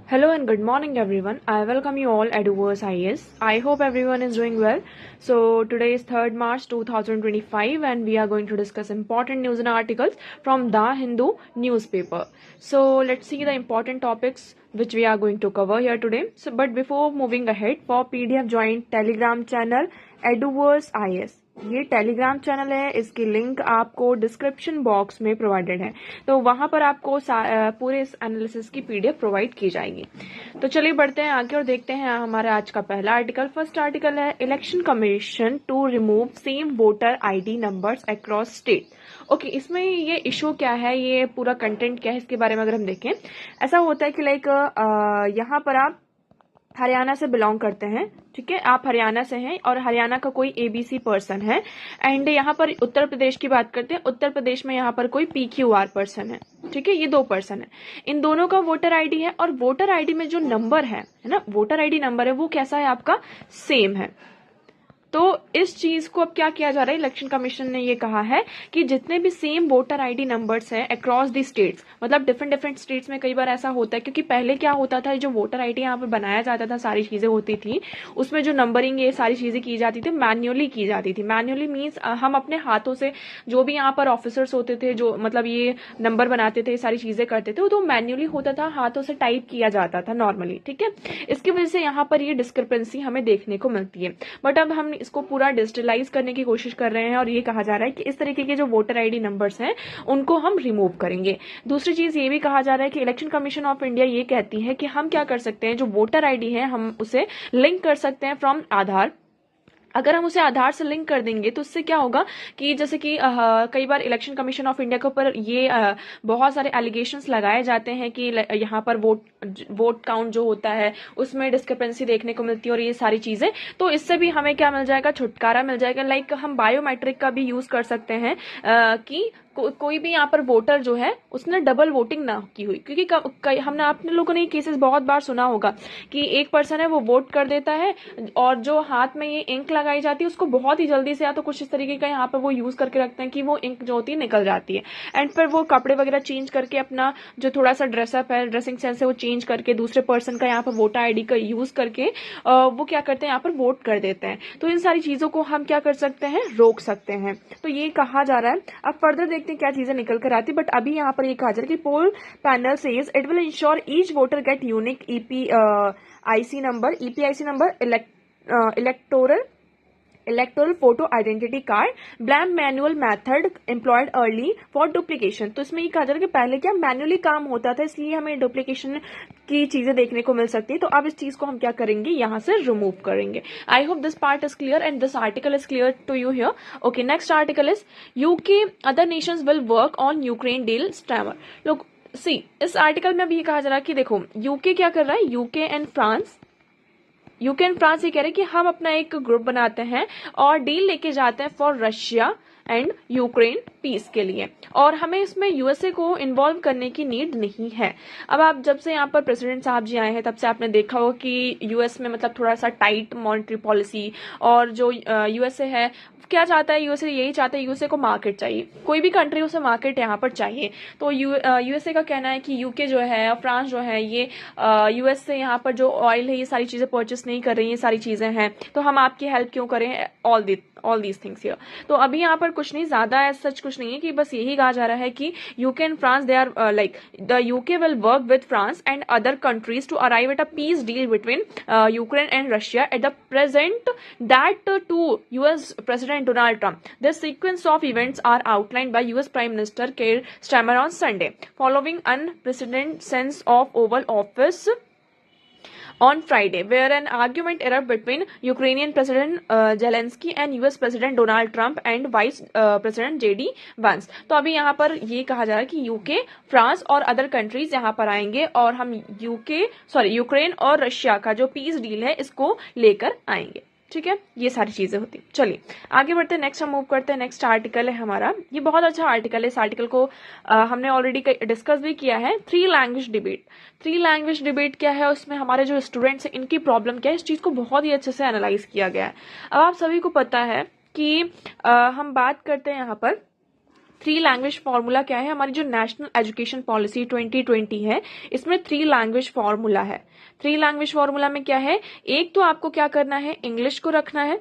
Hello and good morning everyone. I welcome you all at Uverse IAS. I hope everyone is doing well. So today is 3rd March 2025 and we are going to discuss important news and articles from The Hindu newspaper. So let's see the important topics which we are going to cover here today. But before moving ahead, for PDF join Telegram channel Eduverse IAS. ये Telegram channel है, इसकी link आपको description box में provided है, तो वहां पर आपको पूरे इस एनालिसिस की पीडीएफ प्रोवाइड की जाएगी। तो चलिए बढ़ते हैं आगे और देखते हैं हमारा आज का पहला आर्टिकल। फर्स्ट आर्टिकल है election commission to remove same voter ID numbers across state. Okay, इसमें ये इशू क्या है, ये पूरा कंटेंट क्या है, इसके बारे में अगर हम देखें, ऐसा होता है कि लाइक यहाँ पर आप हरियाणा से बिलोंग करते हैं, ठीक है, आप हरियाणा से हैं और हरियाणा का कोई एबीसी पर्सन है, एंड यहाँ पर उत्तर प्रदेश की बात करते हैं, उत्तर प्रदेश में यहाँ पर कोई पीक्यूआर पर्सन है, ठीक है, ये दो पर्सन है, इन दोनों का वोटर आईडी है और वोटर आईडी में जो नंबर है ना, वोटर आईडी नंबर है वो कैसा है आपका, सेम है। तो इस चीज को अब क्या किया जा रहा है, इलेक्शन कमीशन ने ये कहा है कि जितने भी सेम वोटर आईडी नंबर्स हैं अक्रॉस दी स्टेट्स, मतलब डिफरेंट स्टेट्स में कई बार ऐसा होता है, क्योंकि पहले क्या होता था, जो वोटर आईडी यहाँ पे बनाया जाता था, सारी चीजें होती थी, उसमें जो नंबरिंग ये सारी चीजें की जाती थी मैन्युअली की जाती थी। मैन्युअली मीन्स हम अपने हाथों से, जो भी यहाँ पर ऑफिसर्स होते थे, जो मतलब ये नंबर बनाते थे, सारी चीजें करते थे, तो मैन्युअली होता था, हाथों से टाइप किया जाता था नॉर्मली, ठीक है। इसकी वजह से यहाँ पर ये डिस्क्रिपेंसी हमें देखने को मिलती है, बट अब हम इसको पूरा डिजिटलाइज करने की कोशिश कर रहे हैं और ये कहा जा रहा है कि इस तरीके के जो वोटर आईडी नंबर्स हैं उनको हम रिमूव करेंगे। दूसरी चीज ये भी कहा जा रहा है कि इलेक्शन कमीशन ऑफ इंडिया ये कहती है कि हम क्या कर सकते हैं, जो वोटर आईडी है हम उसे लिंक कर सकते हैं फ्रॉम आधार। अगर हम उसे आधार से लिंक कर देंगे तो उससे क्या होगा कि जैसे कि कई बार इलेक्शन कमीशन ऑफ इंडिया के ऊपर ये बहुत सारे एलिगेशंस लगाए जाते हैं कि यहाँ पर वोट काउंट जो होता है उसमें डिस्क्रिपेंसी देखने को मिलती है और ये सारी चीजें, तो इससे भी हमें क्या मिल जाएगा, छुटकारा मिल जाएगा। लाइक हम बायोमेट्रिक का भी यूज कर सकते हैं कि कोई भी यहाँ पर वोटर जो है उसने डबल वोटिंग ना की हुई, क्योंकि हमने आपने लोगों ने ये केसेस बहुत बार सुना होगा कि एक पर्सन है वो वोट कर देता है और जो हाथ में ये इंक लगाई जाती है उसको बहुत ही जल्दी से या तो कुछ इस तरीके का यहाँ पर वो यूज करके रखते हैं कि वो इंक जो होती है निकल जाती है, एंड फिर वो कपड़े वगैरह चेंज करके अपना जो थोड़ा सा ड्रेसअप है, ड्रेसिंग सेंस है, वो चेंज करके दूसरे पर्सन का यहाँ पर वोटर आईडी का यूज करके वो क्या करते हैं, यहाँ पर वोट कर देते हैं। तो इन सारी चीजों को हम क्या कर सकते हैं, रोक सकते हैं। तो ये कहा जा रहा है। अब फर्दर देखते हैं क्या चीजें निकल कर आती, बट अभी यहाँ पर ये कहा जा रहा है कि poll panel says it will ensure each voter get unique EPIC number electoral photo identity card, blame manual method employed early for duplication. तो इसमें ये कहा जा रहा है कि पहले क्या मैनुअली काम होता था, इसलिए हमें डुप्लीकेशन की चीजें देखने को मिल सकती है। तो अब इस चीज को हम क्या करेंगे, यहां से रिमूव करेंगे। I hope this part is clear and this article is clear to you here. Okay, next article is UK other nations will work on Ukraine deal Starmer. लोग सी, इस आर्टिकल में अभी ये कहा जा रहा है कि देखो यूके क्या कर रहा है, यूके एंड फ्रांस ये कह रहे हैं कि हम अपना एक ग्रुप बनाते हैं और डील लेके जाते हैं for Russia and Ukraine peace के लिए, और हमें इसमें यूएसए को इन्वॉल्व करने की नीड नहीं है। अब आप जब से यहाँ पर प्रेसिडेंट साहब जी आए हैं तब से आपने देखा हो कि यूएस में मतलब थोड़ा सा टाइट मॉनेटरी पॉलिसी, और जो यूएसए है क्या चाहता है, यूएसए यही चाहता है, यूएसए को मार्केट चाहिए, कोई भी कंट्री उसे मार्केट यहाँ पर चाहिए। तो यूएसए का कहना है कि यूके जो है, फ्रांस जो है, ये यूएस से यहाँ पर जो ऑयल है ये सारी चीजें परचेस नहीं कर रही, ये सारी चीजें हैं, तो हम आपकी हेल्प क्यों करें, ऑल दीज थिंग्स हियर। तो अभी यहाँ पर कुछ नहीं ज्यादा सच कुछ नहीं है, कि बस यही कहा जा रहा है कि UK and France they are like the UK will work with France and other countries to arrive at a peace deal between Ukraine and Russia at the present that to US president Donald Trump. This sequence of events are outlined by US Prime Minister Keir Starmer on Sunday, following unprecedented sense of Oval Office on Friday, where an argument erupted between Ukrainian President Zelensky and US President Donald Trump and Vice President JD Vance. तो अभी यहाँ पर ये कहा जा रहा है कि यूके, फ्रांस और अदर कंट्रीज यहाँ पर आएंगे और हम यूक्रेन और रशिया का जो पीस डील है इसको लेकर आएंगे, ठीक है। ये सारी चीजें होती। चलिए आगे बढ़ते हैं, नेक्स्ट हम मूव करते हैं। नेक्स्ट आर्टिकल है हमारा, ये बहुत अच्छा आर्टिकल है, इस आर्टिकल को हमने ऑलरेडी डिस्कस भी किया है। 3 लैंग्वेज डिबेट क्या है, उसमें हमारे जो स्टूडेंट्स हैं इनकी प्रॉब्लम क्या है, इस चीज को बहुत ही अच्छे से एनालाइज किया गया है। अब आप सभी को पता है कि हम बात करते हैं यहाँ पर थ्री लैंग्वेज फॉर्मूला क्या है, हमारी जो नेशनल एजुकेशन पॉलिसी 2020 है इसमें थ्री लैंग्वेज फॉर्मूला है। थ्री लैंग्वेज फॉर्मूला में क्या है, एक तो आपको क्या करना है, इंग्लिश को रखना है,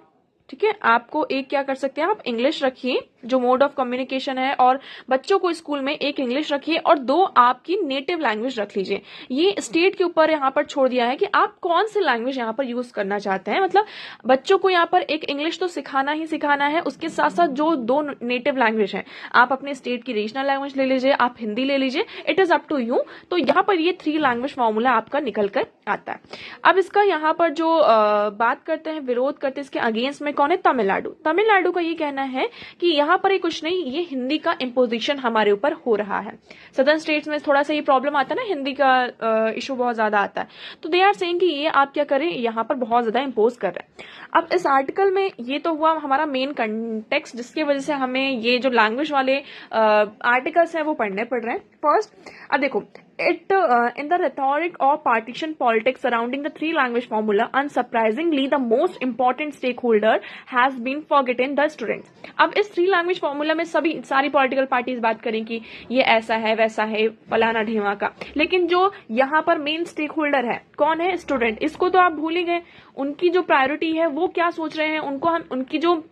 ठीक है। आपको एक क्या कर सकते हैं, आप इंग्लिश रखिए जो मोड ऑफ कम्युनिकेशन है, और बच्चों को स्कूल में एक इंग्लिश रखिए और दो आपकी नेटिव लैंग्वेज रख लीजिए। ये स्टेट के ऊपर यहाँ पर छोड़ दिया है कि आप कौन सी लैंग्वेज यहाँ पर यूज करना चाहते हैं। मतलब बच्चों को यहाँ पर एक इंग्लिश तो सिखाना ही सिखाना है, उसके साथ साथ जो दो नेटिव लैंग्वेज है, आप अपने स्टेट की रीजनल लैंग्वेज ले लीजिए, आप हिंदी ले लीजिए, it is up to you. तो यहाँ पर ये थ्री लैंग्वेज फॉर्मूला आपका निकल कर आता है। अब इसका यहाँ पर जो बात करते हैं, विरोध करते हैं इसके अगेंस्ट में कौन है, तमिलनाडु। तमिलनाडु का ये कहना है कि यहाँ पर ये कुछ नहीं, ये हिंदी का इम्पोजिशन हमारे ऊपर हो रहा है। सदर्न स्टेट्स में थोड़ा सा ये प्रॉब्लम आता है ना, हिंदी का इशू बहुत ज्यादा आता है, तो दे आर सेइंग कि ये आप क्या करें, यहाँ पर बहुत ज्यादा इम्पोज कर रहे हैं। अब इस आर्टिकल में ये तो हुआ हमारा मेन कंटेक्स्ट, जिसकी वजह से हमें ये जो लैंग्वेज वाले आर्टिकल्स हैं वो पढ़ने पड़ रहे हैं। फर्स्ट, अब देखो, it in the rhetoric of partition politics surrounding the three language formula, unsurprisingly the most important stakeholder has been forgotten, the students। अब इस थ्री लैंग्वेज फॉर्मूला में सारी पॉलिटिकल पार्टीज बात करें कि ये ऐसा है वैसा है फलाना ढेमा का, लेकिन जो यहाँ पर मेन स्टेक होल्डर है कौन है, स्टूडेंट। इसको तो आप भूल ही गए। उनकी जो प्रायोरिटी है वो क्या सोच रहे हैं, उनको हम उनकी जो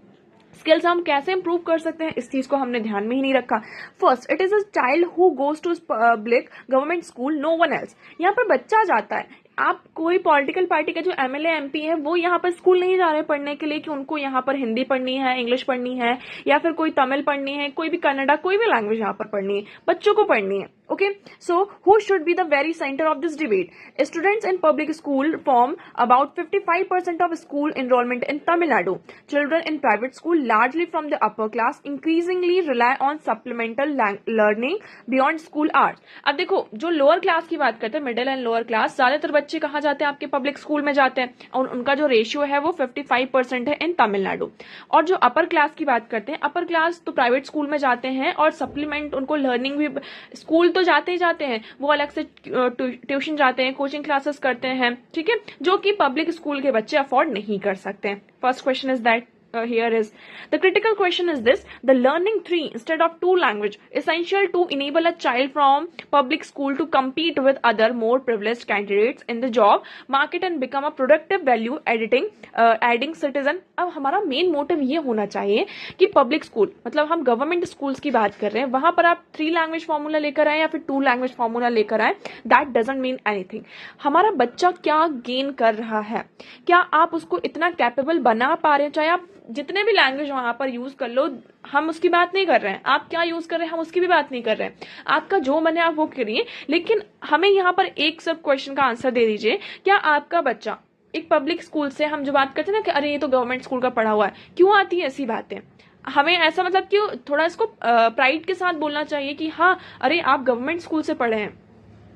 स्किल्स हम कैसे इंप्रूव कर सकते हैं, इस चीज को हमने ध्यान में ही नहीं रखा। First, it is a child who goes to public government school, no one else. यहाँ पर बच्चा जाता है, आप कोई पॉलिटिकल पार्टी का जो एमएलए एमपी है वो यहाँ पर स्कूल नहीं जा रहे पढ़ने के लिए कि उनको यहाँ पर हिंदी पढ़नी है, इंग्लिश पढ़नी है, या फिर कोई तमिल पढ़नी है, कोई भी कन्नड़ा, कोई भी लैंग्वेज यहाँ पर पढ़नी है, बच्चों को पढ़नी है। Okay, so who should be the very center of this debate? Students in public school form about 55% of school enrollment in Tamil Nadu. Children in private school, largely from the upper class, increasingly rely on supplemental learning beyond school hours. अब देखो, जो lower class की बात करते हैं, middle and lower class, ज्यादातर बच्चे कहाँ जाते हैं, आपके पब्लिक स्कूल में जाते हैं, और उनका जो रेशियो है वो 55% है इन तमिलनाडु। और जो अपर क्लास की बात करते हैं, अपर क्लास तो प्राइवेट स्कूल में जाते हैं और सप्लीमेंट उनको लर्निंग भी, स्कूल तो जाते ही जाते हैं, वो अलग से ट्यूशन जाते हैं, कोचिंग क्लासेस करते हैं, ठीक है, जो कि पब्लिक स्कूल के बच्चे अफोर्ड नहीं कर सकते हैं। First question is that here is the critical question is this: the learning three instead of two language essential to enable a child from public school to compete with other more privileged candidates in the job market and become a productive value adding citizen। अब हमारा main motive ये होना चाहिए कि public school, मतलब हम government schools की बात कर रहे हैं, वहां पर आप थ्री लैंग्वेज फॉर्मूला लेकर आए या फिर टू लैंग्वेज फॉर्मूला लेकर आए, दैट डजंट मीन एनीथिंग। हमारा बच्चा क्या गेन कर रहा है, क्या आप उसको इतना कैपेबल बना पा रहे हैं, चाहे आप जितने भी लैंग्वेज वहां पर यूज कर लो, हम उसकी बात नहीं कर रहे हैं, आप क्या यूज कर रहे हैं हम उसकी भी बात नहीं कर रहे हैं, आपका जो मन है आप वो करिए, लेकिन हमें यहाँ पर एक सब क्वेश्चन का आंसर दे दीजिए। क्या आपका बच्चा एक पब्लिक स्कूल से, हम जो बात करते हैं ना कि अरे ये तो गवर्नमेंट स्कूल का पढ़ा हुआ है, क्यों आती है ऐसी बातें, हमें ऐसा मतलब क्यों, थोड़ा इसको प्राइड के साथ बोलना चाहिए कि हाँ अरे आप गवर्नमेंट स्कूल से पढ़े हैं।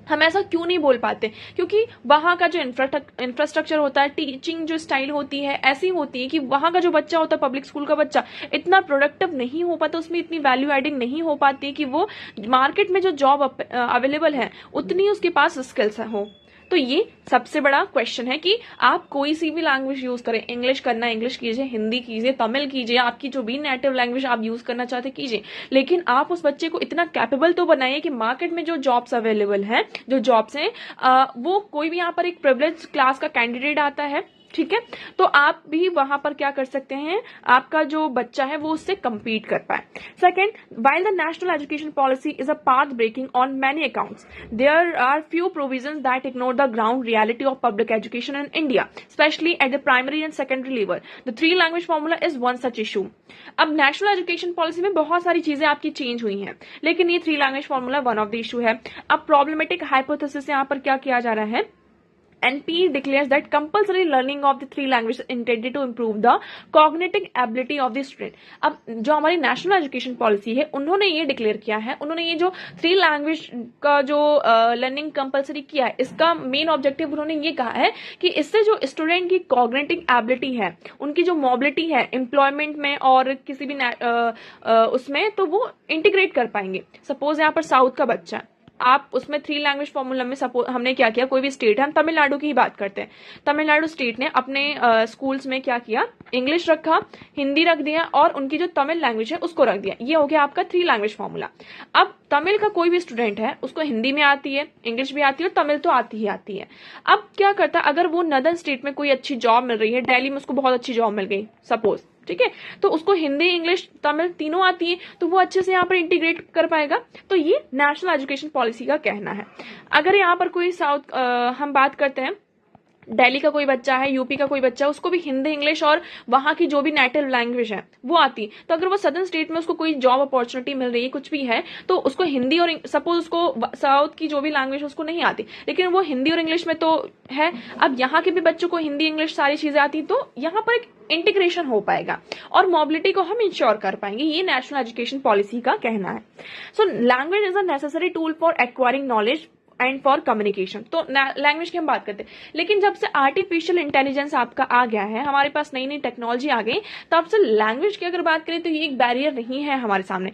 हम ऐसा क्यों नहीं बोल पाते, क्योंकि वहां का जो इंफ्रास्ट्रक्चर होता है, टीचिंग जो स्टाइल होती है ऐसी होती है कि वहां का जो बच्चा होता है, पब्लिक स्कूल का बच्चा, इतना प्रोडक्टिव नहीं हो पाता, उसमें इतनी वैल्यू एडिंग नहीं हो पाती कि वो मार्केट में जो जॉब अवेलेबल है उतनी उसके पास स्किल्स हो। तो ये सबसे बड़ा क्वेश्चन है कि आप कोई सी भी लैंग्वेज यूज करें, इंग्लिश करना इंग्लिश कीजिए, हिंदी कीजिए, तमिल कीजिए, आपकी जो भी नेटिव लैंग्वेज आप यूज करना चाहते कीजिए, लेकिन आप उस बच्चे को इतना कैपेबल तो बनाइए कि मार्केट में जो जॉब्स अवेलेबल हैं, जो जॉब्स हैं, वो कोई भी यहाँ पर एक प्रिविलेज क्लास का कैंडिडेट आता है, ठीक है, तो आप भी वहां पर क्या कर सकते हैं, आपका जो बच्चा है वो उससे compete कर पाए। Second, while the national education policy is a path breaking on many accounts, there are few provisions that ignore the ground reality of public education in India, especially at the primary and secondary level. The three language formula is one such issue. अब national education policy में बहुत सारी चीजें आपकी change हुई हैं, लेकिन ये three language formula one of the issue है। अब प्रॉब्लमेटिक हाइपोथेसिस यहाँ पर क्या किया जा रहा है, NP declares that compulsory learning of the three languages intended to improve the cognitive ability of the student। अब जो हमारी नेशनल एजुकेशन पॉलिसी है उन्होंने ये डिक्लेयर किया है, उन्होंने ये जो थ्री लैंग्वेज का जो लर्निंग कंपलसरी किया है, इसका मेन ऑब्जेक्टिव उन्होंने ये कहा है कि इससे जो स्टूडेंट की कॉग्निटिव एबिलिटी है, उनकी जो मोबिलिटी है एम्प्लॉयमेंट में और किसी भी उसमें, तो वो इंटीग्रेट कर पाएंगे। सपोज यहाँ पर साउथ का बच्चा है, आप उसमें 3 लैंग्वेज फॉर्मूला में सपोज हमने क्या किया, कोई भी स्टेट है, हम तमिलनाडु की ही बात करते हैं, तमिलनाडु स्टेट ने अपने स्कूल्स में क्या किया, इंग्लिश रखा, हिंदी रख दिया और उनकी जो तमिल लैंग्वेज है उसको रख दिया। ये हो गया आपका 3 लैंग्वेज फॉर्मूला। अब तमिल का कोई भी स्टूडेंट है, उसको हिंदी में आती है, इंग्लिश भी आती है और तमिल तो आती ही आती है। अब क्या करता है, अगर वो नदर्न स्टेट में कोई अच्छी जॉब मिल रही है, दिल्ली में उसको बहुत अच्छी जॉब मिल गई सपोज, ठीक है, तो उसको हिंदी, इंग्लिश, तमिल तीनों आती है, तो वो अच्छे से यहाँ पर इंटीग्रेट कर पाएगा। तो ये नेशनल एजुकेशन पॉलिसी का कहना है। अगर यहाँ पर कोई साउथ हम बात करते हैं, दिल्ली का कोई बच्चा है, यूपी का कोई बच्चा है, उसको भी हिंदी, इंग्लिश और वहां की जो भी नेटिव लैंग्वेज है वो आती, तो अगर वो सदर्न स्टेट में उसको कोई जॉब अपॉर्चुनिटी मिल रही है, कुछ भी है, तो उसको हिंदी और सपोज उसको साउथ की जो भी लैंग्वेज उसको नहीं आती, लेकिन वो हिंदी और इंग्लिश में तो है। अब यहाँ के भी बच्चों को हिंदी, इंग्लिश सारी चीजें आती, तो यहाँ पर एक इंटीग्रेशन हो पाएगा और मोबिलिटी को हम इंश्योर कर पाएंगे। ये नेशनल एजुकेशन पॉलिसी का कहना है। So language is a necessary tool for acquiring knowledge and for communication. तो लैंग्वेज की हम बात करते हैं, लेकिन जब से आर्टिफिशियल इंटेलिजेंस आपका आ गया है, हमारे पास नई नई टेक्नोलॉजी आ गई, तब से लैंग्वेज की अगर बात करें तो ये एक बैरियर नहीं है हमारे सामने,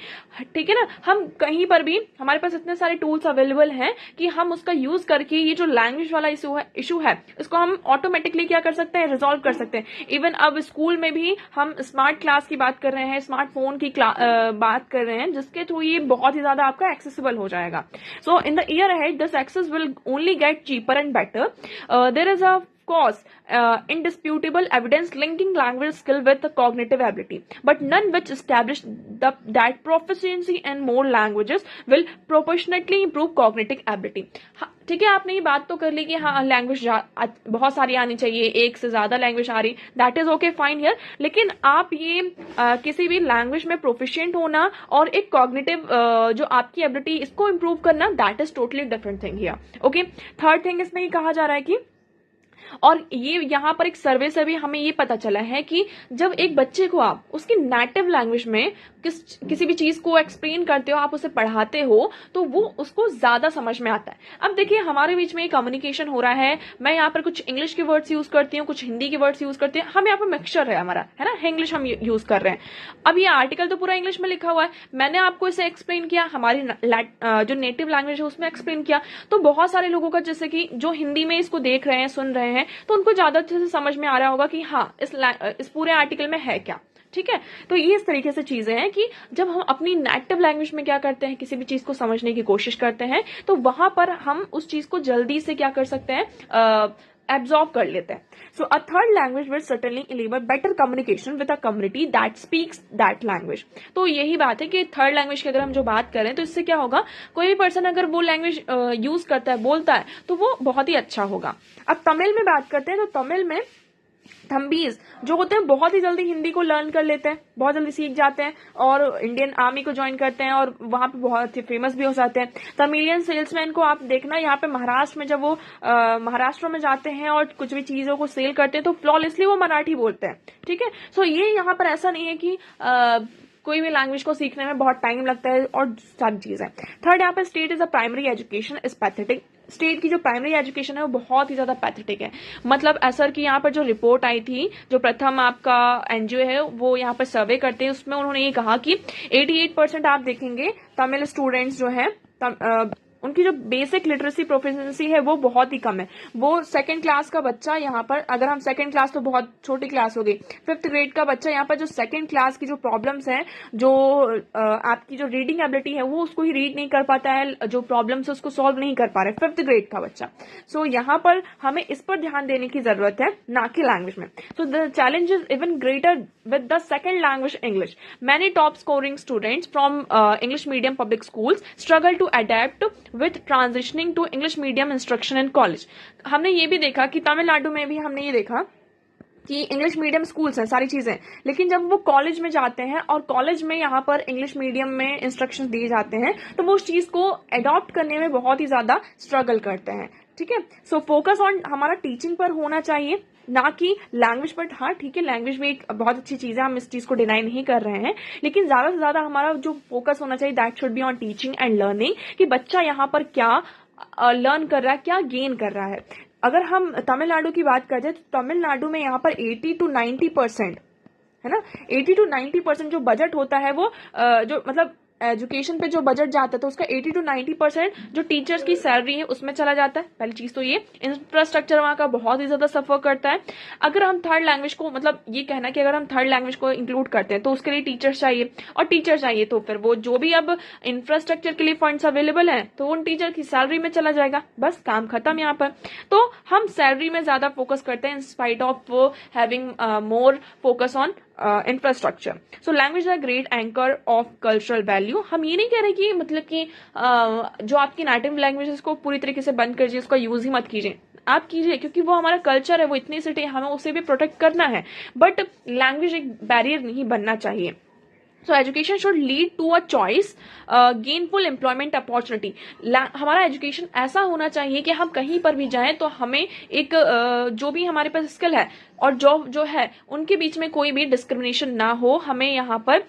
ठीक है ना। हम कहीं पर भी, हमारे पास इतने सारे टूल्स अवेलेबल हैं कि हम उसका यूज करके ये जो लैंग्वेज वाला इशू है इसको हम ऑटोमेटिकली क्या कर सकते हैं, रिजॉल्व कर सकते हैं। इवन अब स्कूल में भी हम स्मार्ट क्लास की बात कर रहे हैं, स्मार्टफोन की बात कर रहे हैं, जिसके थ्रू ये बहुत ही ज्यादा आपका एक्सेसिबल हो जाएगा। So in the year ahead this access will only get cheaper and better. There is of course indisputable evidence linking language skill with the cognitive ability, but none which establish that proficiency in more languages will proportionately improve cognitive ability. ठीक है, आपने ये बात तो कर ली कि हाँ language बहुत सारी आनी चाहिए, एक से ज्यादा लैंग्वेज आ रही, that is okay fine here, लेकिन आप ये किसी भी लैंग्वेज में प्रोफिशिएंट होना और एक कॉग्निटिव जो आपकी एबिलिटी इसको इंप्रूव करना, that is totally different thing here. Okay, third thing इसमें ये कहा जा रहा है कि, और ये यहाँ पर एक सर्वे से भी हमें ये पता चला है कि जब एक बच्चे को आप उसकी नेटिव लैंग्वेज में किसी भी चीज को एक्सप्लेन करते हो, आप उसे पढ़ाते हो, तो वो उसको ज्यादा समझ में आता है। अब देखिए हमारे बीच में कम्युनिकेशन हो रहा है, मैं यहाँ पर कुछ इंग्लिश के वर्ड्स यूज करती हूँ, कुछ हिंदी के वर्ड्स यूज करते हैं, हम यहाँ पर मिक्सचर है हमारा, है ना, इंग्लिश हम यूज कर रहे हैं। अब ये आर्टिकल तो पूरा इंग्लिश में लिखा हुआ है, मैंने आपको इसे एक्सप्लेन किया, हमारी जो नेटिव लैंग्वेज है उसमें एक्सप्लेन किया, तो बहुत सारे लोगों का, जैसे कि जो हिंदी में इसको देख रहे हैं, सुन रहे हैं, तो उनको ज्यादा अच्छे से समझ में आ रहा होगा कि हाँ इस पूरे आर्टिकल में है क्या, ठीक है। तो ये इस तरीके से चीजें हैं कि जब हम अपनी नेटिव लैंग्वेज में क्या करते हैं, किसी भी चीज को समझने की कोशिश करते हैं, तो वहां पर हम उस चीज को जल्दी से क्या कर सकते हैं, एब्जॉर्ब कर लेते हैं। So a third language will certainly enable better communication with a community that speaks that language. तो यही बात है कि थर्ड लैंग्वेज की अगर हम जो बात करें, तो इससे क्या होगा, कोई भी पर्सन अगर वो लैंग्वेज यूज करता है, बोलता है, तो वो बहुत ही अच्छा होगा। अब तमिल में बात करते हैं, तो तमिल में थम्बीज जो होते हैं बहुत ही जल्दी हिंदी को लर्न कर लेते हैं, बहुत जल्दी सीख जाते हैं और इंडियन आर्मी को ज्वाइन करते हैं और वहां पे बहुत ही फेमस भी हो जाते हैं। तमिलियन सेल्समैन को आप देखना, यहाँ पे महाराष्ट्र में जब वो महाराष्ट्र में जाते हैं और कुछ भी चीजों को सेल करते हैं, तो फ्लॉलेसली वो मराठी बोलते हैं, ठीक है। सो ये यहाँ पर ऐसा नहीं है कि कोई भी लैंग्वेज को सीखने में बहुत टाइम लगता है और सारी चीजें। थर्ड, यहाँ पे state is a primary education is pathetic. State की जो प्राइमरी एजुकेशन है वो बहुत ही ज्यादा पैथेटिक है। मतलब असर की यहाँ पर जो रिपोर्ट आई थी, जो प्रथम आपका एनजीओ है वो यहाँ पर सर्वे करते हैं, उसमें उन्होंने ये कहा कि 88% आप देखेंगे तमिल स्टूडेंट्स जो है उनकी जो बेसिक लिटरेसी प्रोफिशिएंसी है वो बहुत ही कम है। वो सेकंड क्लास का बच्चा यहाँ पर, अगर हम सेकंड क्लास तो बहुत छोटी क्लास हो गई, 5th ग्रेड का बच्चा यहाँ पर जो सेकंड क्लास की जो प्रॉब्लम्स है, जो आपकी जो रीडिंग एबिलिटी है वो उसको ही रीड नहीं कर पाता है, जो प्रॉब्लम्स है उसको सॉल्व नहीं कर पा रहा है 5th ग्रेड का बच्चा। सो यहाँ पर हमें इस पर ध्यान देने की जरूरत है, ना कि लैंग्वेज में। So the challenge is even greater with the second language English. Many top scoring students from English medium public schools struggle to adapt with transitioning to English medium instruction in college. हमने ये भी देखा कि तमिलनाडु में भी हमने ये देखा कि इंग्लिश मीडियम स्कूल्स हैं, सारी चीजें, लेकिन जब वो कॉलेज में जाते हैं और कॉलेज में यहाँ पर इंग्लिश मीडियम में इंस्ट्रक्शंस दिए जाते हैं, तो वो उस चीज को अडॉप्ट करने में बहुत ही ज्यादा स्ट्रगल करते हैं, ठीक है। सो फोकस ऑन हमारा टीचिंग पर होना चाहिए, ना कि लैंग्वेज पर। हाँ ठीक है, लैंग्वेज भी एक बहुत अच्छी चीज है, हम इस चीज को डिनाई नहीं कर रहे हैं, लेकिन ज्यादा से ज्यादा हमारा जो फोकस होना चाहिए that should be on teaching and learning, कि बच्चा यहाँ पर क्या लर्न कर रहा है, क्या गेन कर रहा है। अगर हम तमिलनाडु की बात करते हैं, तो तमिलनाडु में यहाँ पर 80 to 90% है ना, 80 to 90% जो बजट होता है वो जो मतलब एजुकेशन पे जो बजट जाता है तो उसका 80 to 90% जो टीचर्स की सैलरी है उसमें चला जाता है। पहली चीज तो ये इंफ्रास्ट्रक्चर वहां का बहुत ही ज्यादा सफर करता है। अगर हम थर्ड लैंग्वेज को, मतलब ये कहना कि अगर हम थर्ड लैंग्वेज को इंक्लूड करते हैं तो उसके लिए टीचर्स चाहिए, और टीचर चाहिए तो फिर वो जो भी अब इंफ्रास्ट्रक्चर के लिए फंड्स अवेलेबल है तो उन टीचर की सैलरी में चला जाएगा, बस काम खत्म यहाँ पर। तो हम सैलरी में ज्यादा फोकस करते हैं in spite of having more focus on infrastructure. So language a great anchor of cultural value. हम ये नहीं कह रहे कि मतलब कि जो आपकी नेटिव लैंग्वेज है उसको पूरी तरीके से बंद कर दीजिए, उसका यूज ही मत कीजिए, आप कीजिए, क्योंकि वो हमारा कल्चर है, वो इतनी सिटी हमें उसे भी प्रोटेक्ट करना है, बट लैंग्वेज एक बैरियर नहीं बनना चाहिए। So education should lead to a choice, gainful employment opportunity. हमारा एजुकेशन ऐसा होना चाहिए कि हम कहीं पर भी जाएं तो हमें एक जो भी हमारे पास स्किल है और जॉब जो है उनके बीच में कोई भी डिस्क्रिमिनेशन ना हो, हमें यहाँ पर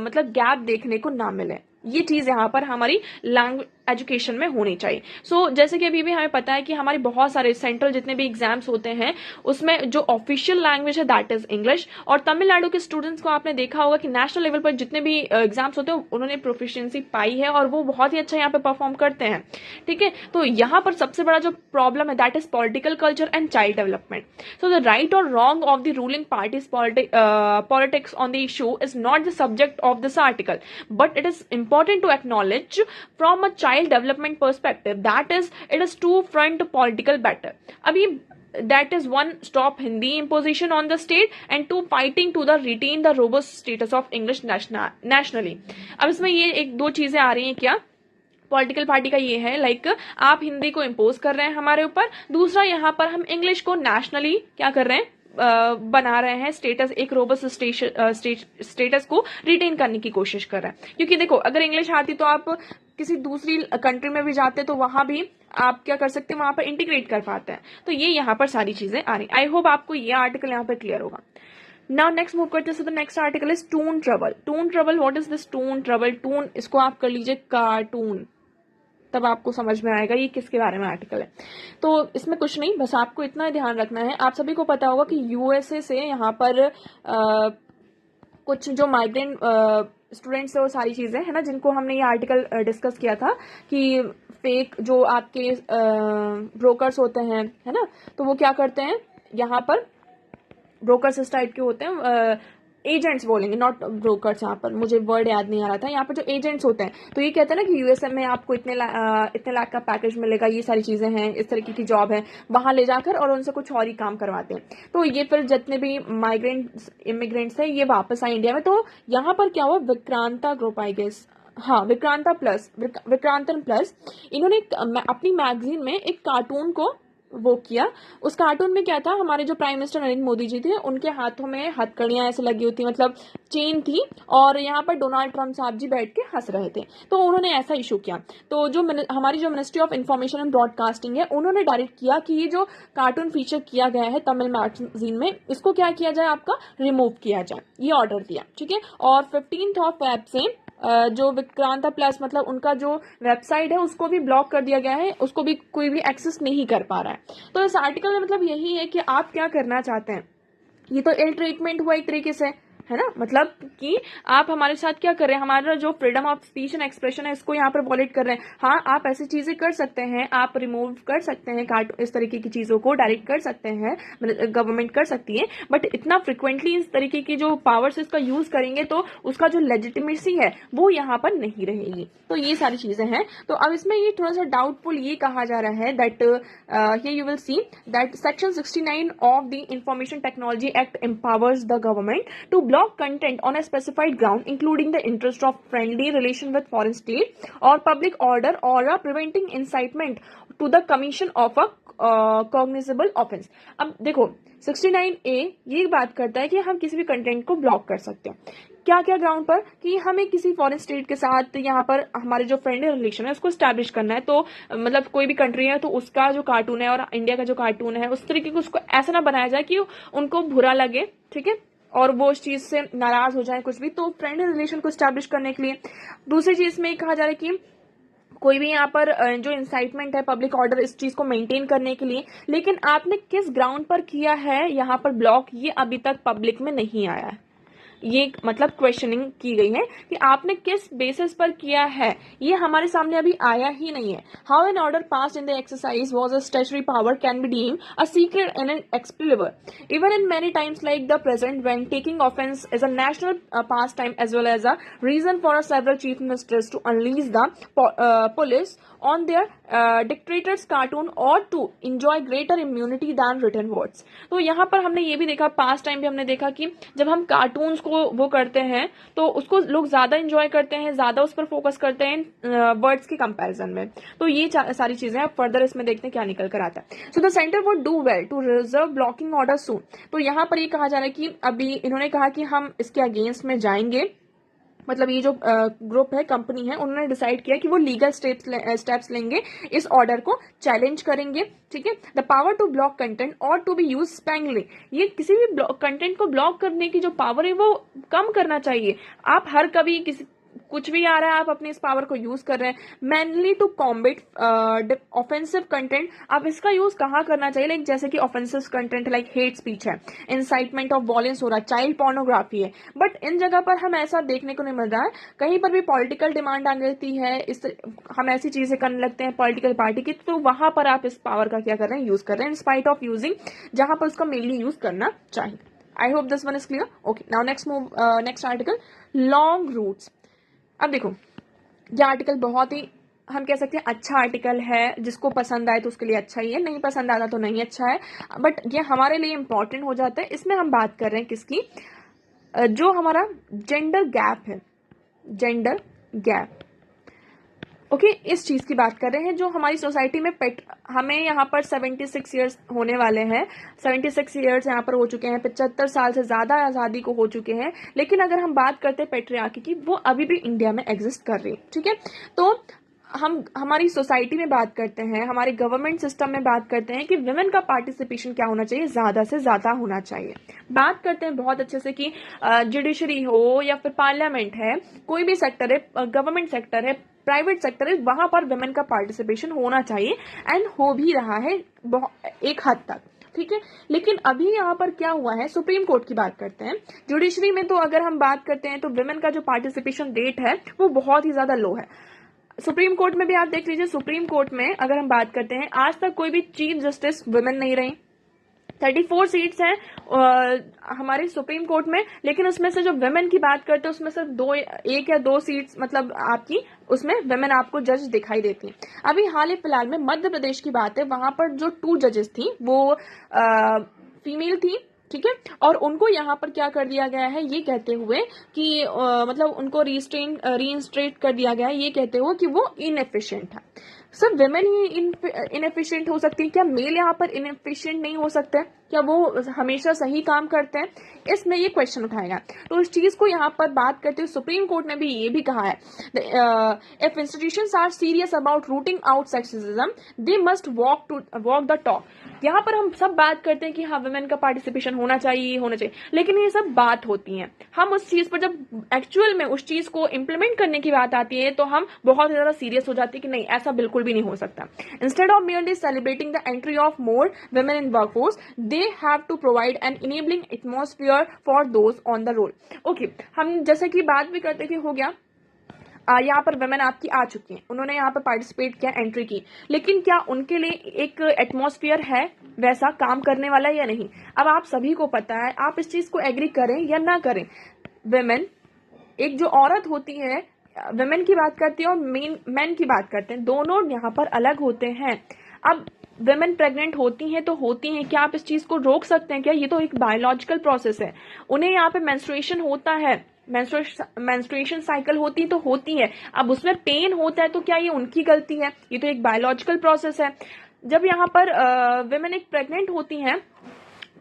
मतलब गैप देखने को ना मिले। ये चीज यहाँ पर हमारी लैंग्वेज एजुकेशन में होनी चाहिए। सो जैसे कि अभी भी हमें पता है कि हमारे बहुत सारे सेंट्रल जितने भी एग्जाम्स होते हैं उसमें जो ऑफिशियल लैंग्वेज है दैट इज इंग्लिश। और तमिलनाडु के स्टूडेंट्स को आपने देखा होगा कि नेशनल लेवल पर जितने भी एग्जाम्स होते हैं उन्होंने प्रोफिशिएंसी पाई है और वो बहुत ही अच्छा यहाँ पे परफॉर्म करते हैं। ठीक है, तो यहाँ पर सबसे बड़ा जो प्रॉब्लम है that is political culture and child development. So the right और wrong of the ruling parties politics on the issue is not the subject of this article, but it is important to acknowledge from a child development perspective, that is it is two front political battle. अभी that is one, stop Hindi imposition on the state, and two, fighting to the retain the robust status of English nationally. अब इसमें ये एक दो चीजें आ रही हैं क्या, पॉलिटिकल पार्टी का ये है लाइक आप हिंदी को इम्पोज कर रहे हैं हमारे ऊपर, दूसरा यहाँ पर हम इंग्लिश को नेशनली क्या कर रहे हैं, बना रहे हैं स्टेटस, एक रोबस्ट स्टेटस को रिटेन करने की कोशिश कर रहे हैं। क्योंकि देखो अगर इंग्लिश आती तो आप किसी दूसरी कंट्री में भी जाते तो वहां भी आप क्या कर सकते हैं, वहां पर इंटीग्रेट कर पाते हैं। तो ये यहाँ पर सारी चीजें आ रही। आई होप आपको ये आर्टिकल यहाँ पर क्लियर होगा। नाउ नेक्स्ट मूव करते हैं। The next article is toon trouble. Toon trouble, what is this toon trouble? Toon, इसको आप कर लीजिए कार्टून, तब आपको समझ में आएगा ये किसके बारे में आर्टिकल है। तो इसमें कुछ नहीं, बस आपको इतना ध्यान रखना है। आप सभी को पता होगा कि यूएसए से यहाँ पर कुछ जो माइग्रेंट स्टूडेंट्स है वो सारी चीजें है ना, जिनको हमने ये आर्टिकल डिस्कस किया था कि फेक जो आपके ब्रोकर्स होते हैं है ना, तो वो क्या करते हैं यहाँ पर, ब्रोकर्स इस टाइप के होते हैं, एजेंट्स बोलेंगे, नॉट ब्रोकर्स, यहाँ पर मुझे वर्ड याद नहीं आ रहा था। यहाँ पर जो एजेंट्स होते हैं तो ये कहते हैं ना कि यूएसए में आपको इतने लाख का पैकेज मिलेगा, ये सारी चीजें हैं, इस तरीके की जॉब है, वहां ले जाकर और उनसे कुछ और ही काम करवाते हैं। तो ये फिर जितने भी माइग्रेंट्स इमिग्रेंट्स है ये वापस आए इंडिया में। तो यहाँ पर क्या हुआ, विक्रांता ग्रुप, आई गेस, हाँ विक्रांतन प्लस, इन्होंने अपनी मैगजीन में एक कार्टून को वो किया। उस कार्टून में क्या था, हमारे जो प्राइम मिनिस्टर नरेंद्र मोदी जी थे उनके हाथों में हथकड़ियां ऐसे लगी होती, मतलब चेन थी, और यहाँ पर डोनाल्ड ट्रम्प साहब जी बैठ के हंस रहे थे। तो उन्होंने ऐसा इशू किया। तो जो हमारी जो ministry of information and broadcasting है उन्होंने डायरेक्ट किया कि ये जो कार्टून फीचर किया गया है तमिल मैगजीन में, इसको क्या किया जाए, आपका रिमूव किया जाए, ये ऑर्डर दिया। ठीक है, और 15 फेब से जो विक्रांता प्लस मतलब उनका जो वेबसाइट है उसको भी ब्लॉक कर दिया गया है, उसको भी कोई भी एक्सेस नहीं कर पा रहा है। तो इस आर्टिकल में मतलब यही है कि आप क्या करना चाहते हैं। ये तो इल ट्रीटमेंट हुआ एक तरीके से, है ना, मतलब कि आप हमारे साथ क्या कर रहे हैं, हमारा जो freedom of speech and expression है इसको यहाँ पर वॉलेट कर रहे हैं। हाँ, आप ऐसी चीजें कर सकते हैं, आप रिमूव कर सकते हैं इस तरीके की चीजों को डायरेक्ट कर सकते हैं, गवर्नमेंट कर सकती है, बट इतना फ्रिक्वेंटली इस तरीके की जो पावर्स इसका यूज करेंगे तो उसका जो लेजिटिमेसी है वो यहाँ पर नहीं रहेगी। तो ये सारी चीजें हैं। तो अब इसमें ये थोड़ा सा डाउटफुल ये कहा जा रहा है that here you will see that section 69 of the information technology act empowers the government to block content on a specified ground, including the interest of friendly relation with foreign state or public order or preventing incitement to the commission of a cognizable offense। अब देखो 69A ये बात करता है कि हम किसी भी कंटेंट को ब्लॉक कर सकते हैं। क्या क्या ग्राउंड पर, कि हमें किसी फॉरेन स्टेट के साथ यहाँ पर हमारे जो फ्रेंडली रिलेशन है उसको स्टैब्लिश करना है। तो मतलब कोई भी कंट्री है तो उसका जो कार्टून है और इंडिया का जो कार्टून है उस तरीके को उसको ऐसा ना बनाया जाए कि उनको बुरा लगे, ठीक है, और वो उस चीज से नाराज हो जाए कुछ भी। तो फ्रेंडली रिलेशन को स्टैब्लिश करने के लिए दूसरी चीज में कहा जा रहा है कि कोई भी यहाँ पर जो इंसाइटमेंट है पब्लिक ऑर्डर इस चीज को मेंटेन करने के लिए, लेकिन आपने किस ग्राउंड पर किया है यहाँ पर ब्लॉक, ये अभी तक पब्लिक में नहीं आया है। ये मतलब क्वेश्चनिंग की गई है कि आपने किस बेसिस पर किया है, ये हमारे सामने अभी आया ही नहीं है. How an order pass in the exercise was a statutory power can be deemed a secret and an explainable even in many times like the present when taking offense is a national pastime as well as a reason for several chief ministers to unleash the police on their dictators cartoon or to enjoy greater immunity than written words. तो यहाँ पर हमने ये भी देखा, past time भी हमने देखा कि जब हम कार्टून्स को वो करते हैं तो उसको लोग ज्यादा इंजॉय करते हैं, ज्यादा उस पर फोकस करते हैं वर्ड्स के कंपैरिजन में. तो ये सारी चीजें अब फर्दर इसमें देखते हैं क्या निकल कर आता है. So the centre would do well to reserve blocking order soon. तो यहाँ पर ये कहा जा रहा है कि अभी इन्होंने कहा कि हम इसके अगेंस्ट में जाएंगे, मतलब ये जो ग्रुप है, कंपनी है, उन्होंने डिसाइड किया कि वो लीगल स्टेप्स लेंगे, इस ऑर्डर को चैलेंज करेंगे. ठीक है. The power to block content और टू बी यूज स्पैंगली. ये किसी भी कंटेंट को ब्लॉक करने की जो पावर है वो कम करना चाहिए. आप हर कभी किसी कुछ भी आ रहा है, आप अपने इस पावर को यूज कर रहे हैं. Mainly to combat offensive content. अब इसका यूज कहाँ करना चाहिए, लाइक जैसे कि offensive content like hate speech है, इंसाइटमेंट ऑफ वॉयलेंस हो रहा है, चाइल्ड पोर्नोग्राफी है. बट इन जगह पर हम ऐसा देखने को नहीं मिल रहा है. कहीं पर भी पॉलिटिकल डिमांड आ जाती है, हम ऐसी चीजें करने लगते हैं पॉलिटिकल पार्टी की, तो वहां पर आप इस पावर का क्या कर रहे हैं, यूज कर रहे हैं, इन स्पाइट ऑफ यूजिंग जहां पर उसका मेनली यूज करना चाहिए. I hope this one is clear. Okay, now next article, long roots. अब देखो, ये आर्टिकल बहुत ही, हम कह सकते हैं अच्छा आर्टिकल है. जिसको पसंद आए तो उसके लिए अच्छा ही है, नहीं पसंद आता तो नहीं अच्छा है. बट ये हमारे लिए इंपॉर्टेंट हो जाता है. इसमें हम बात कर रहे हैं किसकी, जो हमारा जेंडर गैप है, जेंडर गैप. ओके, इस चीज की बात कर रहे हैं जो हमारी सोसाइटी में हमें यहाँ पर 76 ईयर्स होने वाले हैं. 76 ईयर्स यहाँ पर हो चुके हैं, 75 साल से ज्यादा आजादी को हो चुके हैं. लेकिन अगर हम बात करते हैं पेट्रियार्की की, वो अभी भी इंडिया में एग्जिस्ट कर रही है. ठीक है. तो हम हमारी सोसाइटी में बात करते हैं, हमारे गवर्नमेंट सिस्टम में बात करते हैं कि वुमेन का पार्टिसिपेशन क्या होना चाहिए, ज्यादा से ज्यादा होना चाहिए. बात करते हैं बहुत अच्छे से कि जुडिशरी हो या फिर पार्लियामेंट है, कोई भी सेक्टर है, गवर्नमेंट सेक्टर है, प्राइवेट सेक्टर है, वहां पर वुमेन का पार्टिसिपेशन होना चाहिए. एंड हो भी रहा है एक हद तक. ठीक है. लेकिन अभी यहाँ पर क्या हुआ है, सुप्रीम कोर्ट की बात करते हैं. जुडिशरी में तो अगर हम बात करते हैं तो वुमेन का जो पार्टिसिपेशन रेट है वो बहुत ही ज्यादा लो है. सुप्रीम कोर्ट में भी आप देख लीजिए, सुप्रीम कोर्ट में अगर हम बात करते हैं, आज तक कोई भी चीफ जस्टिस वुमेन नहीं रही. 34 सीट्स हैं हमारे सुप्रीम कोर्ट में, लेकिन उसमें से जो वुमेन की बात करते हैं उसमें से एक या दो सीट्स मतलब आपकी उसमें वुमेन आपको जज दिखाई देती हैं. अभी हाल ही फिलहाल में मध्य प्रदेश की बात है, वहां पर जो 2 जजेस थी वो फीमेल थी. ठीक है. और उनको यहाँ पर क्या कर दिया गया है, ये कहते हुए कि मतलब उनको रीइंस्टेट कर दिया गया है, ये कहते हुए कि वो इनएफिशिएंट है. सिर्फ विमेन ही इनएफिशिएंट हो सकती है क्या, मेल यहाँ पर इनएफिशिएंट नहीं हो सकते, क्या वो हमेशा सही काम करते हैं, इसमें ये क्वेश्चन उठाएगा. तो इस चीज को यहाँ पर बात करते हुए सुप्रीम कोर्ट ने भी ये भी कहा है, if institutions are serious about rooting out sexism they must walk the talk. यहाँ पर हम सब बात करते हैं कि हाँ वुमेन का पार्टिसिपेशन होना चाहिए, लेकिन ये सब बात होती है. हम उस चीज पर जब एक्चुअल में उस चीज को इम्प्लीमेंट करने की बात आती है तो हम बहुत ज्यादा सीरियस हो जाते हैं कि नहीं, ऐसा बिल्कुल भी नहीं हो सकता. Instead of merely celebrating the entry of more women in workforce, they have to provide an enabling atmosphere for those on the roll. Okay, हम जैसे कि बात भी करते कि हो गया यहाँ पर वुमेन आपकी आ चुकी हैं, उन्होंने यहाँ पर पार्टिसिपेट किया, एंट्री की, लेकिन क्या उनके लिए एक एटमॉस्फेयर है वैसा काम करने वाला या नहीं. अब आप सभी को पता है, आप इस चीज को एग्री करें या ना करें, वुमेन एक जो औरत होती है, वुमेन की बात करती है और मैन की बात करते हैं, दोनों यहाँ पर अलग होते हैं. अब वुमेन प्रेग्नेंट होती हैं तो होती हैं, क्या आप इस चीज को रोक सकते हैं क्या, ये तो एक बायोलॉजिकल प्रोसेस है. उन्हें यहाँ पे मेंस्ट्रुएशन होता है, मेंस्ट्रुएशन साइकिल होती तो होती है, अब उसमें पेन होता है तो क्या ये उनकी गलती है, ये तो एक बायोलॉजिकल प्रोसेस है. जब यहाँ पर वुमेन एक प्रेग्नेंट होती हैं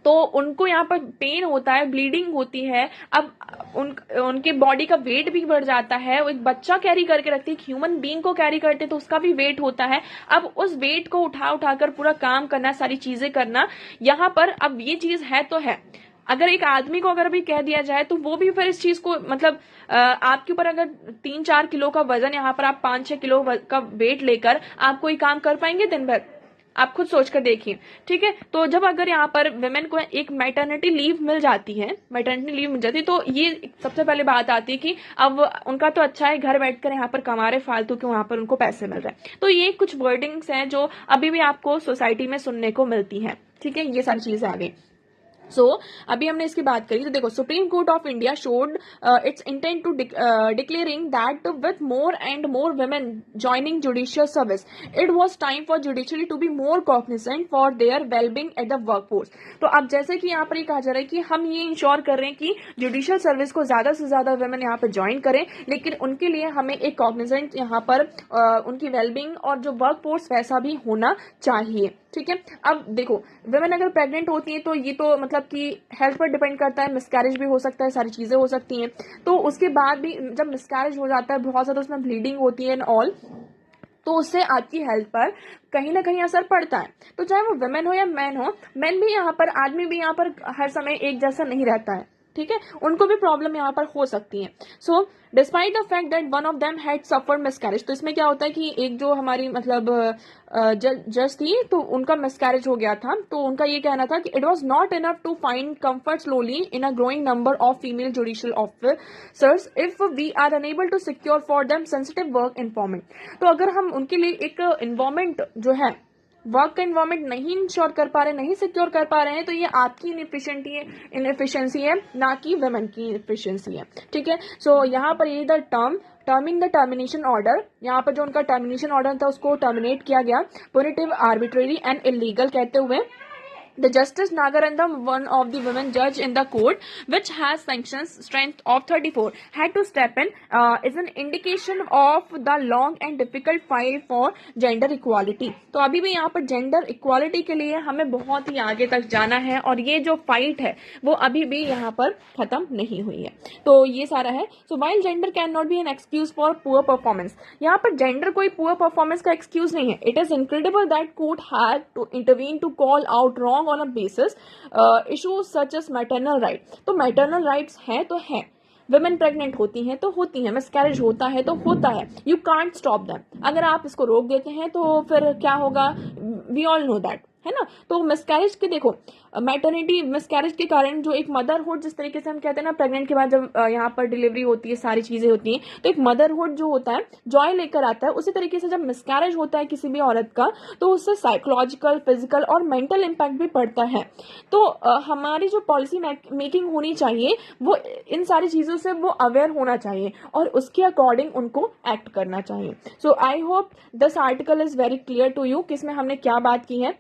तो उनको यहाँ पर पेन होता है, ब्लीडिंग होती है, अब उनके बॉडी का वेट भी बढ़ जाता है, वो एक बच्चा कैरी करके रखती है, ह्यूमन बीइंग को कैरी करते तो उसका भी वेट होता है. अब उस वेट को उठाकर पूरा काम करना, सारी चीजें करना, यहाँ पर अब ये चीज है तो है. अगर एक आदमी को अगर भी कह दिया जाए तो वो भी फिर इस चीज को मतलब आपके ऊपर अगर 3-4 किलो का वजन, यहाँ पर आप 5-6 किलो का वेट लेकर आप कोई काम कर पाएंगे दिन भर, आप खुद सोच कर देखिए, ठीक है। तो जब अगर यहाँ पर वुमेन को एक मैटरनिटी लीव मिल जाती है, तो ये सबसे पहले बात आती है कि अब उनका तो अच्छा है, घर बैठकर यहाँ पर कमा रहे फालतू के, वहां पर उनको पैसे मिल रहे हैं। तो ये कुछ वर्डिंग्स हैं जो अभी भी आपको सोसाइटी में सुनने को मिलती हैं, ठीक है। ये सारी चीजें आ गई। अभी हमने इसकी बात करी, तो देखो supreme court of India showed its intent to declaring that with more and more women joining judicial service it was time for judiciary to be more cognizant for their wellbeing at the workforce. तो अब जैसे कि यहाँ पर ये कहा जा रहा है कि हम ये इंश्योर कर रहे हैं कि जुडिशियल सर्विस को ज्यादा से ज्यादा वुमेन यहाँ पर ज्वाइन करें, लेकिन उनके लिए हमें एक कॉग्निजेंट यहाँ पर उनकी वेलबींग और जो वर्कफोर्स वैसा भी होना चाहिए, ठीक है। अब देखो वुमेन अगर प्रेग्नेंट होती है तो ये तो मतलब कि हेल्थ पर डिपेंड करता है, मिसकैरेज भी हो सकता है, सारी चीजें हो सकती हैं। तो उसके बाद भी जब मिसकैरेज हो जाता है, बहुत ज्यादा उसमें ब्लीडिंग होती है एंड ऑल, तो उससे आपकी हेल्थ पर कहीं ना कहीं असर पड़ता है। तो चाहे वो वुमेन हो या मैन हो, मैन भी यहाँ पर, आदमी भी यहाँ पर हर समय एक जैसा नहीं रहता है, ठीक है। उनको भी प्रॉब्लम यहाँ पर हो सकती है। So despite the fact that one of them had suffered miscarriage, तो इसमें क्या होता है कि एक जो हमारी मतलब जज थी, तो उनका मिसकैरेज हो गया था। तो उनका ये कहना था कि it was not enough to find comfort slowly in a growing number of female judicial officers if we are unable to secure for them sensitive work environment. तो अगर हम उनके लिए एक एनवायरमेंट जो है, वर्क का एनवायरमेंट नहीं इंश्योर कर पा रहे, नहीं सिक्योर कर पा रहे हैं, तो ये आपकी इनएफिशिएंसी है, ना कि वुमेन की इनएफिशिएंसी है, ठीक है। सो यहाँ पर ये टर्मिंग द टर्मिनेशन ऑर्डर, यहाँ पर जो उनका टर्मिनेशन ऑर्डर था उसको टर्मिनेट किया गया, पुनिटिव, आर्बिट्रेरी एंड इलीगल कहते हुए the Justice Nagarandam, one of the women judge in the court, which has sanctions strength of 34, had to step in, is an indication of the long and difficult fight for gender equality. तो अभी भी यहाँ पर gender equality के लिए हमें बहुत ही आगे तक जाना है, और ये जो फाइट है वो अभी भी यहाँ पर खत्म नहीं हुई है। तो ये सारा है। So while gender can not be an excuse for poor performance, यहाँ पर जेंडर कोई पुअर परफॉर्मेंस का एक्सक्यूज नहीं है। It is incredible that court had to intervene to call out wrong on a basis issues such as maternal right। तो maternal rights हैं तो हैं, वुमेन प्रेग्नेंट होती हैं तो होती हैं, मिसकैरेज होता है तो होता है, यू कांट स्टॉप दैम। अगर आप इसको रोक देते हैं तो फिर क्या होगा, वी ऑल नो दैट, है ना। तो मिसकैरेज के देखो, मैटरनिटी मिसकैरेज के कारण जो एक मदरहुड, जिस तरीके से हम कहते हैं ना, प्रेग्नेंट के बाद जब यहाँ पर डिलीवरी होती है, सारी चीजें होती हैं, तो एक मदरहुड जो होता है जॉय लेकर आता है, उसी तरीके से जब मिसकैरेज होता है किसी भी औरत का, तो उससे साइकोलॉजिकल, फिजिकल और मेंटल इम्पैक्ट भी पड़ता है। तो हमारी जो पॉलिसी मेकिंग होनी चाहिए वो इन सारी चीजों से वो अवेयर होना चाहिए और उसके अकॉर्डिंग उनको एक्ट करना चाहिए। So I hope this article is very clear to you कि इसमें हमने क्या बात की है।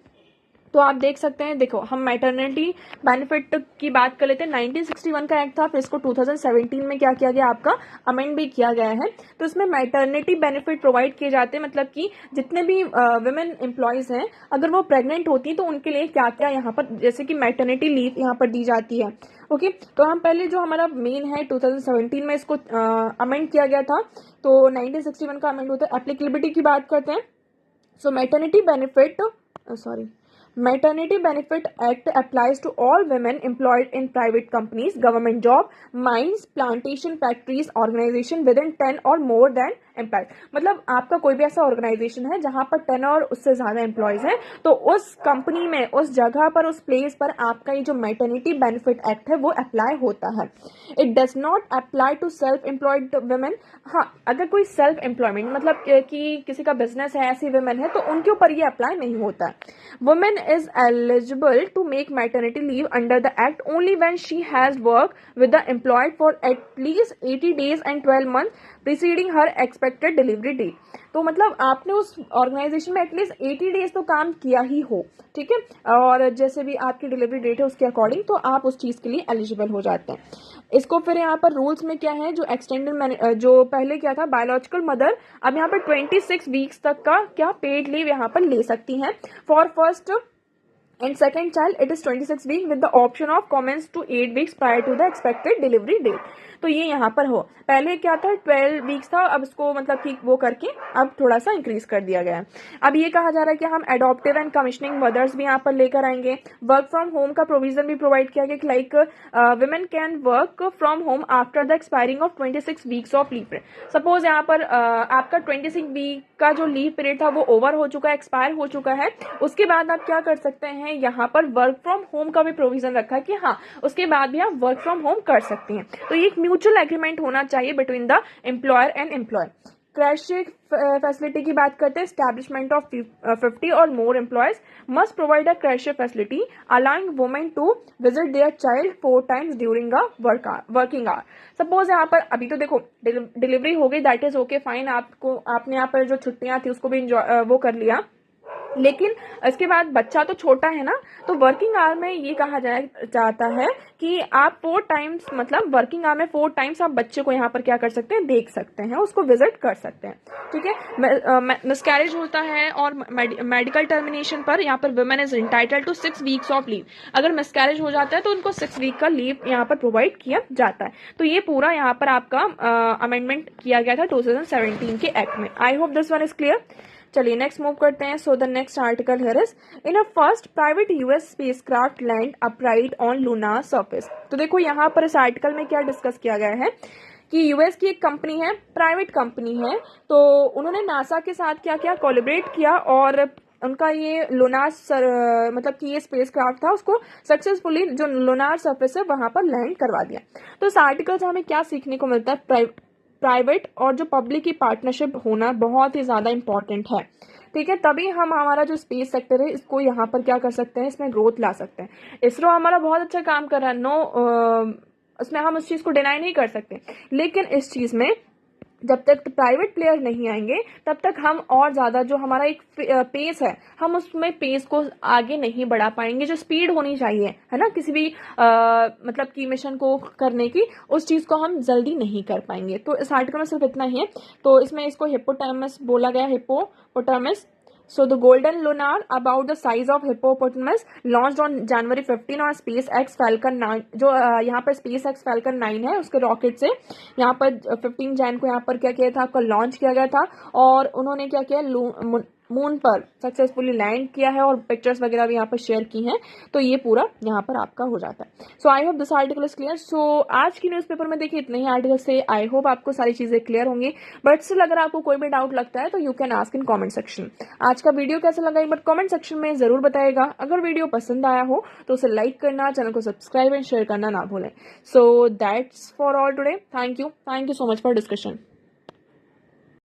तो आप देख सकते हैं, देखो हम मैटरनिटी बेनिफिट की बात कर लेते हैं। 1961 का एक्ट था, फिर इसको 2017 में क्या किया गया, आपका अमेंड भी किया गया है। तो इसमें मैटरनिटी बेनिफिट प्रोवाइड किए जाते हैं, मतलब कि जितने भी वुमेन एम्प्लॉयज हैं, अगर वो प्रेग्नेंट होती हैं तो उनके लिए क्या क्या यहाँ पर, जैसे कि मैटरनिटी लीव यहाँ पर दी जाती है। ओके, तो हम पहले जो हमारा मेन है 2017 में इसको अमेंड किया गया था, तो 1961 का अमेंड होता है। एप्लीकेबिलिटी की बात करते हैं। सो Maternity Benefit Act applies to all women employed in private companies, government job, mines, plantation, factories, organization within 10 or more than employ. मतलब आपका कोई भी ऐसा ऑर्गेनाइजेशन है जहां पर 10 और उससे ज्यादा एम्प्लॉयज हैं, तो उस कंपनी में, उस जगह पर, उस प्लेस पर आपका ये जो मैटरनिटी बेनिफिट एक्ट है वो अप्लाई होता है। It does not apply to self employed women. हाँ, अगर कोई सेल्फ एम्प्लॉयमेंट मतलब कि किसी का बिजनेस है, ऐसी वुमेन है, तो उनके ऊपर ये अप्लाई नहीं होता है। Women is eligible to make maternity leave under the act only when she has work with the employed for at least 80 days and 12 months preceding her expected delivery date. तो मतलब आपने उस ऑर्गेनाइजेशन में एटलीस्ट 80 डेज तो काम किया ही हो, ठीक है, और जैसे भी आपकी डिलीवरी डेट है उसके अकॉर्डिंग, तो आप उस चीज के लिए एलिजिबल हो जाते हैं। इसको फिर यहाँ पर रूल्स में क्या है, जो एक्सटेंडेड, जो पहले क्या था, बायोलॉजिकल मदर अब यहाँ पर 26 वीक्स तक का क्या पेड लीव यहाँ पर ले सकती हैं। For first and second child it is 26 week with the option of commence to 8 weeks prior to the expected delivery date। तो ये यहाँ पर हो, पहले क्या था 12 वीक्स था, अब इसको मतलब कि वो करके अब थोड़ा सा इंक्रीज कर दिया गया है। अब ये कहा जा रहा है कि हम एडॉप्टिव एंड कमिश्निंग मदर्स भी यहाँ पर लेकर आएंगे। वर्क फ्रॉम होम का प्रोविजन भी प्रोवाइड किया गया, like women can work from home after the expiring of 26 weeks of leave. Suppose यहाँ पर आपका 26 वीक का जो लीव पीरियड था वो ओवर हो चुका है, एक्सपायर हो चुका है, उसके बाद आप क्या कर सकते हैं, यहाँ पर वर्क फ्रॉम होम का भी प्रोविजन रखा है कि हाँ उसके बाद भी आप वर्क फ्रॉम होम कर सकती हैं। तो ये एक म्यूचुअल एग्रीमेंट होना चाहिए between the employer and employee. Creche facility की बात करते हैं, एस्टैब्लिशमेंट ऑफ 50 और more employees must provide a creche facility allowing women to visit their child 4 times during a working hour. Suppose यहाँ पर अभी तो देखो डिलीवरी हो गई, दैट इज ओके फाइन, आपने यहाँ पर जो छुट्टियां थी उसको भी वो कर लिया, लेकिन इसके बाद बच्चा तो छोटा है ना, तो वर्किंग आवर में ये कहा जाता है कि आप 4 times मतलब वर्किंग आवर में 4 times आप बच्चे को यहाँ पर क्या कर सकते हैं, देख सकते हैं, उसको विजिट कर सकते हैं। ठीक है, मिसकैरेज होता है और मेडिकल टर्मिनेशन पर यहाँ पर women is entitled to 6 weeks of leave. अगर मिसकैरेज हो जाता है तो उनको 6 week का लीव यहाँ पर प्रोवाइड किया जाता है। तो ये पूरा यहाँ पर आपका अमेंडमेंट किया गया था 2017 के एक्ट में। आई hope this one is clear. चलिए नेक्स्ट मूव करते हैं। So the next article here is in a first private US spacecraft land upright on lunar surface. तो देखो यहाँ पर इस आर्टिकल में क्या डिस्कस किया गया है कि यूएस की एक कंपनी है, प्राइवेट कंपनी है, तो उन्होंने नासा के साथ क्या किया, कोलैबोरेट किया और उनका ये लूनार मतलब कि ये स्पेसक्राफ्ट था उसको सक्सेसफुली जो लूनार सरफेस है वहां पर लैंड करवा दिया। तो इस आर्टिकल से हमें क्या सीखने को मिलता है, प्राइवेट और जो पब्लिक की पार्टनरशिप होना बहुत ही ज़्यादा इंपॉर्टेंट है। ठीक है, तभी हम हमारा जो स्पेस सेक्टर है इसको यहाँ पर क्या कर सकते हैं, इसमें ग्रोथ ला सकते हैं। इसरो हमारा बहुत अच्छा काम कर रहा है, उसमें हम उस चीज़ को डिनाई नहीं कर सकते, लेकिन इस चीज़ में जब तक प्राइवेट प्लेयर नहीं आएंगे तब तक हम और ज़्यादा जो हमारा एक पेस है हम उसमें पेस को आगे नहीं बढ़ा पाएंगे। जो स्पीड होनी चाहिए है ना किसी भी मतलब कि मिशन को करने की, उस चीज़ को हम जल्दी नहीं कर पाएंगे। तो इस आर्टिकल में सिर्फ इतना ही है। तो इसमें इसको हिप्पोटामस बोला गया, hippopotamus. So the golden lunar about the size of hippopotamus launched on January 15 on SpaceX Falcon 9, जो यहाँ पर SpaceX Falcon 9 है उसके रॉकेट से यहाँ पर 15 जैन को यहाँ पर क्या किया था, आपका लॉन्च किया गया था और उन्होंने क्या किया, मून पर सक्सेसफुली लैंड किया है और पिक्चर्स वगैरह भी यहाँ पर शेयर की हैं। तो ये पूरा यहाँ पर आपका हो जाता है। So I hope this article is clear. So आज की न्यूज़पेपर में देखिए इतने ही आर्टिकल से आई होप आपको सारी चीज़ें क्लियर होंगी, बट स्टिल अगर आपको कोई भी डाउट लगता है तो you can ask in comment section. आज का वीडियो कैसा लगा एक बार कॉमेंट सेक्शन में जरूर बताएगा। अगर वीडियो पसंद आया हो तो उसे लाइक करना, चैनल को सब्सक्राइब एंड शेयर करना ना भूलें। So that's for all today. Thank you so much for discussion.